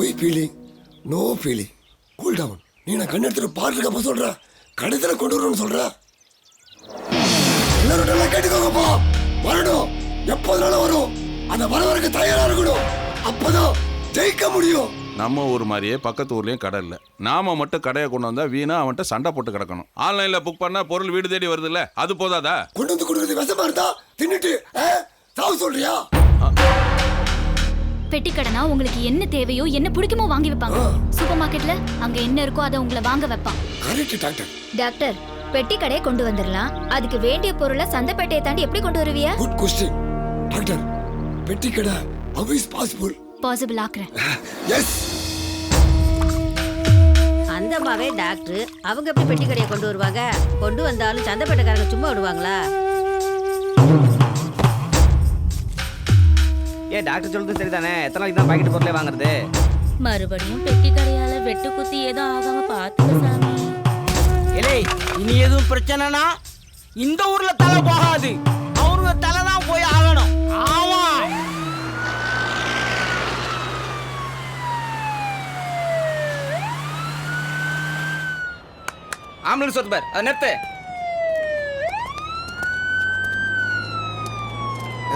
Y feeling no feeling cool down. நீ நான் கண் எடுத்துட்டு பார்த்துட்டு அப்ப சொல்ற கடைசியில் கொண்டு வரணும்னு சொல்ற. எல்லாரும் நல்லா கேட்டுக்கோங்கப்பா. வரணும் எப்போதுனாலும் வரும். அந்த வரவருக்கு தயாரா இருக்கணும். அப்பதான் ஜெயிக்க முடியும். நம்ம ஊர் மாதிரியே பக்கத்து ஊர்லயும் கடை இல்லை. நாம மட்டும் கடையை கொண்டு வந்தா வீணா அவன்கிட்ட சண்டை போட்டு கிடக்கணும். ஆன்லைன்ல புக் பண்ணா பொருள் வீடு தேடி வருது இல்ல, அது போதாதா? கொண்டு வந்து கொடுக்குறது விஷமா இருந்தா தின்னுட்டு சாவு சொல்றியா? பெட்டி கடைனா உங்களுக்கு என்ன தேவையோ என்ன பிடிக்குமோ வாங்கி வைப்பாங்க. சூப்பர் மார்க்கெட்ல அங்க என்ன இருக்கோ அதை உங்களை வாங்க வைப்பான். Correct doctor. டாக்டர், பெட்டி கடையை கொண்டு வந்துடலாம். அதுக்கு வேண்டிய பொருளை சந்தைப்பேட்டையை தாண்டி எப்படி கொண்டு வருவியா? Good question doctor. பெட்டி கடை how is possible? பாசிபிள் ஆக்குறேன். எஸ். அந்த அம்மாவே டாக்டர், அவங்க எப்படி பெட்டி கடையை கொண்டு வருவாங்க? கொண்டு வந்தாலும் சந்தைப்பேட்டைக்காரங்க சும்மா விடுவாங்களா? டாக்டர் சொல்றது சரிதானே? எத்தனை நாளைக்கு தான் பாக்கெட் பொருளே வாங்குறது? மறுபடியும் பெட்டி கடையால வெட்டு குத்தி ஏதோ ஆகாம பாத்துக்க சாமி. ஏலே, இனி எதுவும் பிரச்சனைனா இந்த ஊர்ல தலை போகாது. அவனுங்க தலை தான் போய் ஆகணும். ஆமா. ஆம்புலன்ஸ் வருது பார், அதை நிறுத்து.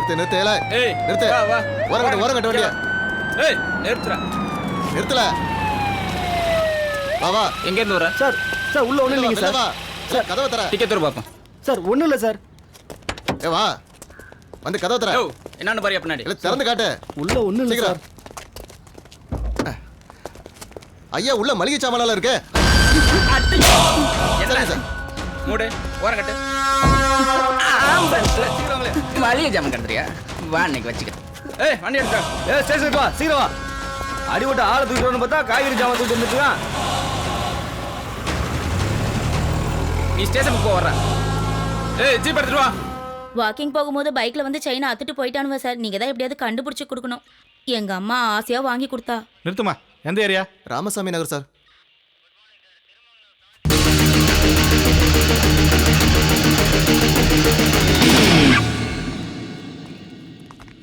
நிறுத்து ஏல. ஏய் நிறுத்து. வா வா. ஓரங்கட்டு வண்டியா. ஏய் நிறுத்துடா. நிறுத்தல. வா வா. எங்க இருந்து வர? சார் சார் உள்ள ஒண்ணு இல்லைங்க சார். சார் கதவை தர. டிக்கெட் தர பாப்போம். சார் ஒண்ணு இல்ல சார். ஏ வா. வந்து கதவை தர. ஓ, என்னன்னு பாரு பின்னாடி. இல்ல திறந்து காட்டு. உள்ள ஒண்ணு இல்ல சார். ஐயா உள்ள மளிகை சாமான்லாம் இருக்கு. என்ன சார்? மூடு, ஓரங்கட்டு. ஆம்புலன்ஸ்ல சீக்கிரங்களே. மளிகை ஜாமான் கடத்துறியா? வா இன்னைக்கு வச்சுக்க. ஏய் வண்டி எடுடா. ஏய் ஸ்டேஷனுக்கு வா, சீக்கிரம் வா. அடிபட்ட ஆளை தூக்கிட்டு வரணும் பார்த்தா காய்கறி ஜாமான் தூக்கிட்டு வந்துட்டுருக்கான். நீ ஸ்டேஷனுக்கு போ வர்ற. ஏய் ஜீப் எடுத்துட்டு வா. வாக்கிங் போகும்போது பைக்ல வந்து செயினை அத்துட்டு போயிட்டானுவ சார். நீங்க தான் எப்படியாவது கண்டுபிடிச்சு கொடுக்கணும். எங்க அம்மா ஆசையா வாங்கி கொடுத்தா. நிறுத்துமா. எந்த ஏரியா? ராமசாமி நகர் சார்.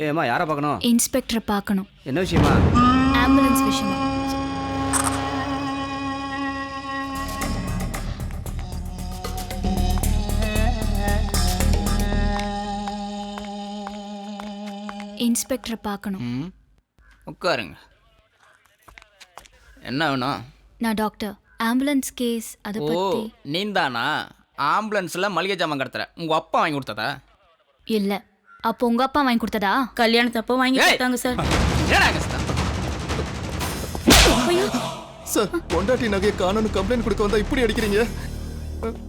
ஏம்மா யாரை பார்க்கணும்? இன்ஸ்பெக்டரை பார்க்கணும். என்ன விஷயமா? ஆம்புலன்ஸ் விஷயமா. இன்ஸ்பெக்டரை பார்க்கணும். உட்காருங்க. என்ன வேணும்? நான் டாக்டர். ஆம்புலன்ஸ் கேஸ் அதை ஓ, பத்தி. நீந்தானா? ஆம்புலன்ஸ்ல மளிகை ஜாமான் கடத்துற. உங்க அப்பா வாங்கி கொடுத்ததா? இல்ல. அப்போ உங்க அப்பா வாங்கி கொடுத்ததா? கல்யாணத்தப்போ வாங்கி கொடுத்தாங்க சார். என்னடா கஷ்டம்? சார் பொண்டாட்டி நகையை காணோன்னு கம்ப்ளைண்ட் கொடுக்க வந்தா இப்படி அடிக்கிறீங்க?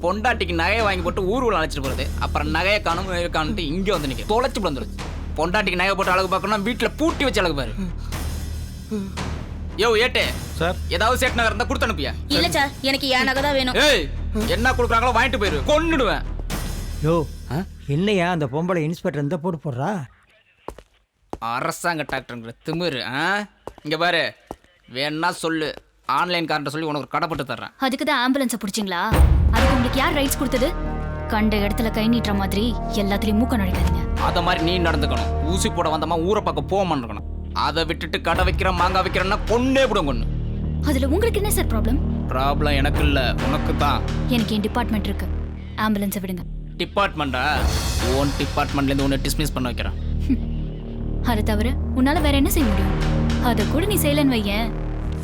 பொண்டாட்டிக்கு நகையை வாங்கி போட்டு ஊர்வலம் அழைச்சிட்டு போறது, அப்புறம் நகையை காணும் காணுட்டு இங்கே வந்து நிற்க தொலைச்சு பிளந்துருச்சு. பொண்டாட்டிக்கு நகை போட்டு அழகு பார்க்கணும், வீட்டில் பூட்டி வச்சு அழகு பாரு. யோ ஏட்டே சார், ஏதாவது சேட் நகர் இருந்தா கொடுத்து அனுப்பியா? இல்ல சார், எனக்கு என் நகை தான் வேணும். ஏய் என்ன கொடுக்குறாங்களோ வாங்கிட்டு போயிரு, கொன்னுடுவேன். யோ என்னையா அந்த பொம்பளை இன்ஸ்பெக்டர் இந்த போட்டு போடுறா? அரசாங்க டாக்டருங்கிற திமிரு. இங்க பாரு, வேணா சொல்லு, ஆன்லைன் கார்ட்ட சொல்லி உனக்கு ஒரு கடை போட்டு தர்றேன். அதுக்கு தான் ஆம்புலன்ஸை பிடிச்சிங்களா? அதுக்கு உங்களுக்கு யார் ரைட்ஸ் கொடுத்தது? கண்ட இடத்துல கை நீட்டுற மாதிரி எல்லாத்துலயும் மூக்க நுழைக்காதீங்க. அத மாதிரி நீ நடந்துக்கணும். ஊசி போட வந்தமா ஊரை பக்கம் போகாம இருக்கணும். அதை விட்டுட்டு கடை வைக்கிற மாங்காய் வைக்கிறேன்னா கொன்னே விடும் கொன்னு. அதுல உங்களுக்கு என்ன சார் ப்ராப்ளம்? ப்ராப்ளம் எனக்கு இல்ல, உனக்கு தான். எனக்கு என் டிபார்ட்மெண்ட் இருக்கு. ஆம்புலன்ஸை விடுங்க. டிபார்ட்மெண்டா? ஓன் டிபார்ட்மெண்ட்ல இருந்து உன்னை டிஸ்மிஸ் பண்ண வைக்கிறேன். அதை தவிர உன்னால வேற என்ன செய்ய முடியும்? அதை கூட நீ செய்யலன்னு வையேன்,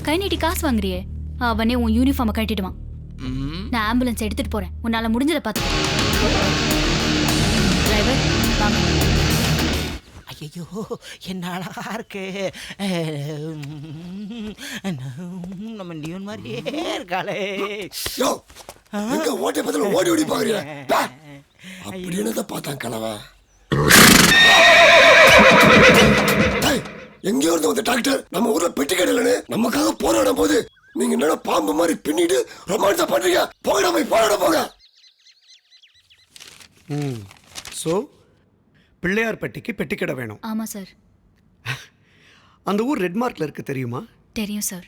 கை நீட்டி காசு வாங்குறியே, அவனே உன் யூனிஃபார்மை கட்டிடுவான். நான் ஆம்புலன்ஸ் எடுத்துட்டு போறேன், உன்னால முடிஞ்சதை பார்த்து. டிரைவர் வாங்க. ஐயோ என்ன அழகா இருக்கு. நம்ம நியூன் மாதிரியே இருக்காளே. யோ எங்க ஓட்டை பத்தில ஓடி ஓடி பாக்குறியா? அப்படி என்னத பார்த்தான் கலவா? எங்கேயோ இருந்து வந்த டாக்டர் நம்ம ஊர்ல பெட்டி கடையிலன்னு நமக்காக போராடும் போது நீங்க என்னடா பாம்பு மாதிரி பின்னிட்டு ரொமான்ஸா பண்றீங்க? போங்கடா போய் போராட போங்க. ஸோ பிள்ளையார்பட்டிக்கு பெட்டிக்கடை வேணும். ஆமா சார். அந்த ஊர் ரெட் மார்க்ல இருக்கு, தெரியுமா? தெரியும் சார்.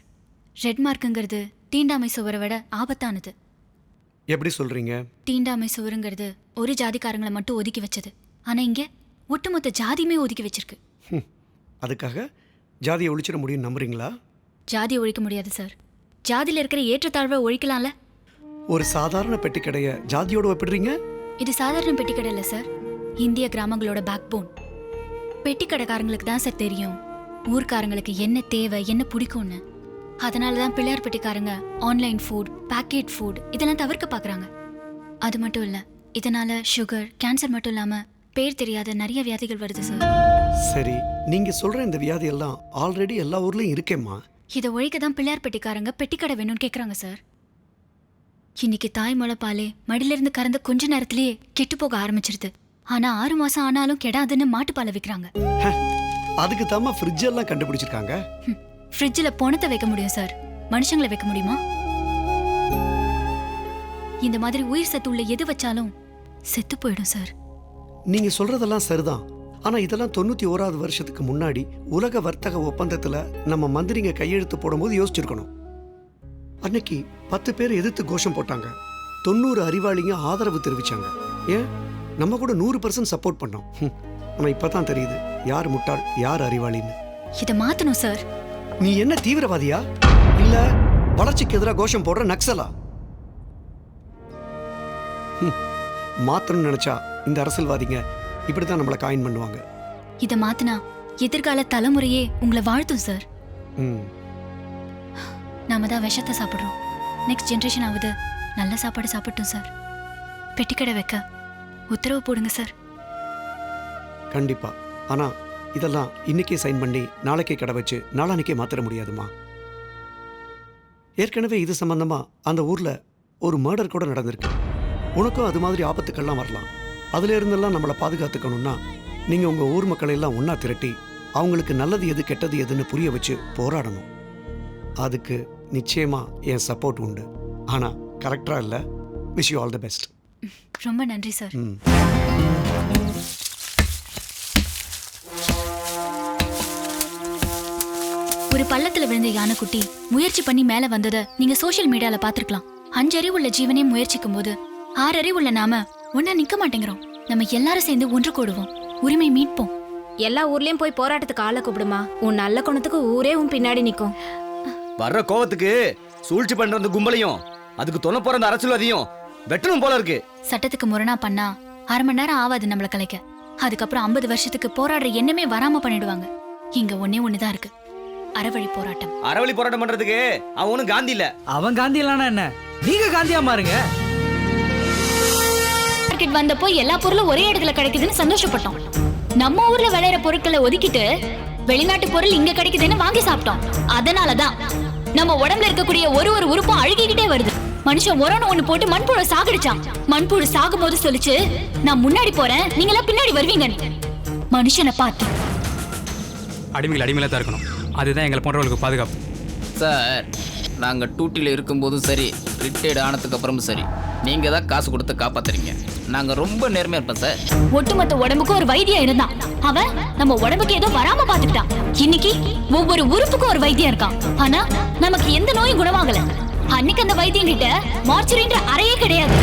ரெட் மார்க்குங்கிறது தீண்டாமை சுவரை விட ஆபத்தானது. எப்படி சொல்றீங்க? தீண்டாமை சுவருங்கிறது ஒரு ஜாதிக்காரங்களை மட்டும் ஒதுக்கி வச்சது. ஆனா இங்க ஒட்டுமொத்த ஜாதியுமே ஒதுக்கி வச்சிருக்கு. அதுக்காக ஜாதியை ஒழிச்சிட முடியும் நம்புறீங்களா? ஜாதி ஒழிக்க முடியாது சார். ஜாதியில இருக்கிற ஏற்றத்தாழ்வை ஒழிக்கலாம்ல. ஒரு சாதாரண பெட்டி கடையை ஜாதியோட ஒப்பிடுறீங்க? இது சாதாரண பெட்டி கடை இல்ல சார், இந்திய கிராமங்களோட பேக் போன். பெட்டி கடைக்காரங்களுக்கு தான் சார் தெரியும் ஊர்க்காரங்களுக்கு என்ன தேவை, என்ன பிடிக்கும்னு. அதனால தான் பிள்ளையார் பெட்டிக்காரங்க ஆன்லைன் ஃபுட், பேக்கெட் ஃபுட் இதெல்லாம் தவிர்க்க பார்க்குறாங்க. அது மட்டும் இல்லை, இதனால சுகர், கேன்சர் மட்டும் இல்லாமல் பேர் தெரியாத நிறைய வியாதிகள் வருது சார். சரி, நீங்க சொல்ற இந்த வியாதி எல்லாம் ஆல்ரெடி எல்லா ஊர்லயும் இருக்கேம்மா. இதை ஒழிக்க தான் பிள்ளையார் பெட்டிக்காரங்க பெட்டிக்கடை வேணும்னு கேட்குறாங்க சார். இன்னைக்கு தாய் முளைப்பாலே மடியிலிருந்து கறந்த கொஞ்ச நேரத்திலேயே கெட்டு போக ஆரம்பிச்சிருது. ஆனா 6 மாசம் ஆனாலும் கெடாதுன்னு மாட்டுப்பாலை விற்கிறாங்க. அதுக்கு தாமா ஃப்ரிட்ஜ் எல்லாம் கண்டுபிடிச்சிருக்காங்க. ஃப்ரிட்ஜில் பணத்தை வைக்க முடியும் சார், மனுஷங்களை வைக்க முடியுமா? இந்த மாதிரி உயிர் சத்து உள்ள எது வச்சாலும் செத்து போயிடும் சார். நீங்க சொல்றதெல்லாம் சரிதான். ஆனா இதெல்லாம் 91வது வருஷத்துக்கு முன்னாடி உலக வர்த்தக ஒப்பந்தத்துல நம்ம மந்திரிங்க கையெழுத்து போடும்போது யோசிச்சிருக்கணும். அன்னைக்கு 10 பேர் எதிர்த்து கோஷம் போட்டாங்க, 90 அறிவாளிங்க ஆதரவு தெரிவிச்சாங்க. ஏன் நம்ம கூட 100% சப்போர்ட் பண்ணோம். ஆனா இப்பதான் தெரியுது யார் முட்டாள் யார் அறிவாளின்னு. இதை மாத்தணும் சார். நீ என்ன தீவிரவாதியா இல்ல வளர்ச்சிக்கு எதிராக கோஷம் போடுற நக்சலா? மாத்தணும்னு நினைச்சா இந்த அரசியல்வாதிங்க இப்படித்தான் நம்மளை காயின் பண்ணுவாங்க. இதை மாத்தினா எதிர்கால தலைமுறையே உங்களை வாழ்த்தும் சார். நாம தான் விஷத்தை சாப்பிடுறோம். நெக்ஸ்ட் ஜென்ரேஷன் ஆகுது நல்ல சாப்பாடு சாப்பிட்டோம் சார். பெட்டிக்கடை வைக்க உத்தரவு போடுங்க சார். கண்டிப்பா. ஆனா இதெல்லாம் இன்னைக்கே சைன் பண்ணி நாளைக்கே கடை வச்சு நாளானிக்கே மாத்திர முடியாதுமா. ஏற்கனவே இது சம்பந்தமா அந்த ஊர்ல ஒரு மர்டர் கூட நடந்திருக்கு. உனக்கும் அது மாதிரி ஆபத்துக்கள்லாம் வரலாம். அதுல இருந்தெல்லாம் நம்மளை பாதுகாத்துக்கணும்னா நீங்க உங்க ஊர் மக்களை எல்லாம் ஒன்னா திரட்டி அவங்களுக்கு நல்லது எது கெட்டது எதுன்னு புரிய வச்சு போராடணும். அதுக்கு நிச்சயமா என் சப்போர்ட் உண்டு. ஆனா கரெக்டா இல்ல. Wish you all the best. ரொம்ப நன்றி சார். ஒரு பள்ளத்துல விழுந்த யானைக்குட்டி முயற்சி பண்ணி மேல வந்ததை நீங்க சோஷியல் மீடியால பாத்துருக்கலாம். 5 அறிவுள்ள ஜீவனே முயற்சிக்கும் போது 6 அறிவுள்ள நாம ஒன்னா நிக்க மாட்டேங்கிறோம். நம்ம எல்லாரும் சேர்ந்து ஒன்று கூடுவோம், உரிமை மீட்போம். எல்லா ஊர்லயும் போய் போராட்டத்துக்கு ஆளை கூப்பிடுமா. உன் நல்ல குணத்துக்கு ஊரே உன் பின்னாடி நிக்கும். வர்ற கோவத்துக்கு சூழ்ச்சி பண்ற அந்த கும்பலையும் அதுக்கு துணை போற அந்த அரசியல்வாதியும் வெட்டணும் போல இருக்கு. சட்டத்துக்கு முரணா பண்ணா 1/2 மணி நேரம் ஆவாது நம்மள கலைக்க. அதுக்கப்புறம் 50 வருஷத்துக்கு போராடுற எண்ணமே வராம பண்ணிடுவாங்க. இங்க ஒண்ணுதான் இருக்கு, அறவழி போராட்டம். அறவழி போராட்டம் பண்றதுக்கு அவனும் காந்தி இல்ல. அவன் காந்தி இல்லனா என்ன, நீங்க காந்தியா மாறுங்க. மார்க்கெட் வந்தப்போ எல்லா பொருளும் ஒரே இடத்துல கிடைக்குதுன்னு சந்தோஷப்பட்டோம். நம்ம ஊர்ல விளையிற பொருட்களை ஒதுக்கிட்டு வெளிநாட்டு பொருள் இங்க கிடைக்குதுன்னு வாங்கி சாப்பிட்டோம். அதனாலதான் நம்ம உடம்புல இருக்கக்கூடிய ஒரு உறுப்பும் அழுகிக்கிட்டே வருது. மனுஷன் ஒன்னு போட்டு மண்புழு சாகடிச்சான். மண்புழு சாகும் போது சொல்லிச்சு, நான் முன்னாடி போறேன், நீங்க எல்லாம் பின்னாடி வருவீங்க. மனுஷனை பார்த்து அடிமைகள் அடிமையில தான் இருக்கணும். அதுதான் எங்களை போன்றவர்களுக்கு பாதுகாப்பு. சார், நாங்கள் டியூட்டியில் இருக்கும்போதும் சரி, ரிட்டையர்டு ஆனதுக்கு அப்புறமும் சரி, நீங்கள் தான் காசு கொடுத்து காப்பாத்துறீங்க. நாங்கள் ரொம்ப நேர்மையாக இருப்போம் சார். ஒட்டுமொத்த உடம்புக்கும் ஒரு வைத்தியம் இருந்தான். அவன் நம்ம உடம்புக்கு ஏதோ வராம பாத்துக்கிட்டான். இன்னைக்கு ஒவ்வொரு உறுப்புக்கும் ஒரு வைத்தியம் இருக்கான். ஆனா நமக்கு எந்த நோயும் குணமாகல. அன்னைக்கு அந்த வைத்தியம் கிட்ட மார்ச்சுரின்ற அறையே கிடையாது.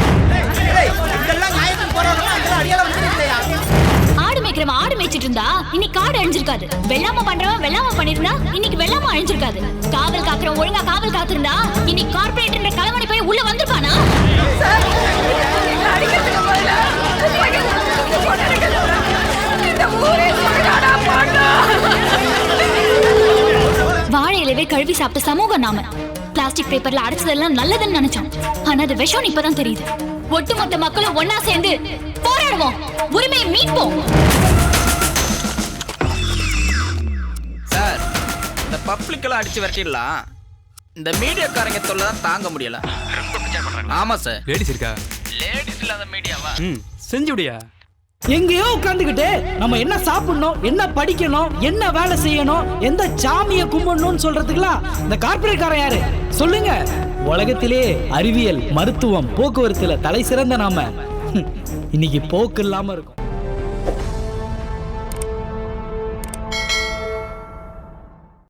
ஆடு மேய்க்கிறவன் ஆடு மேய்ச்சிட்டு இருந்தா இன்னைக்கு காடு அழிஞ்சிருக்காது. வெள்ளாம பண்றவன் வெள்ளாம பண்ணிருந்தா இன்னைக்கு வெள்ளாம அழிஞ்சிருக்காது. காவல் காக்குறவன் ஒழுங்கா காவல் காத்திருந்தா இன்னைக்கு கார்பரேட் கலவணி போய் உள்ள வந்திருப்பானா? வாழை இலையை கழுவி சாப்பிட்ட சமூகம் நாம. பிளாஸ்டிக் பேப்பர்ல அடைச்சதெல்லாம் நல்லதுன்னு நினைச்சோம். ஆனா அது விஷம் இப்பதான் தெரியுது. ஒட்டுமொத்த மக்களும் ஒன்னா சேர்ந்து போராடுவோம், உரிமையை மீட்போம். சார், இந்த பப்ளிக்கெல்லாம் அடிச்சு விரட்டிடலாம். இந்த மீடியாக்காரங்க தொல்லை தான் தாங்க முடியல. ஆமா சார். லேடிஸ் இருக்கா? லேடிஸ் இல்லாத மீடியாவா? செஞ்சு விடியா. எங்கேயோ உட்காந்துக்கிட்டு நம்ம என்ன சாப்பிடணும், என்ன படிக்கணும், என்ன வேலை செய்யணும், எந்த சாமியை கும்பிடணும்னு சொல்றதுக்குலாம் இந்த கார்பரேட்காரன் யாரு சொல்லுங்க? உலகத்திலே அறிவியல், மருத்துவம், போக்குவரத்துல தலை சிறந்த நாம இன்னைக்கு போக்கு இல்லாம இருக்கும்.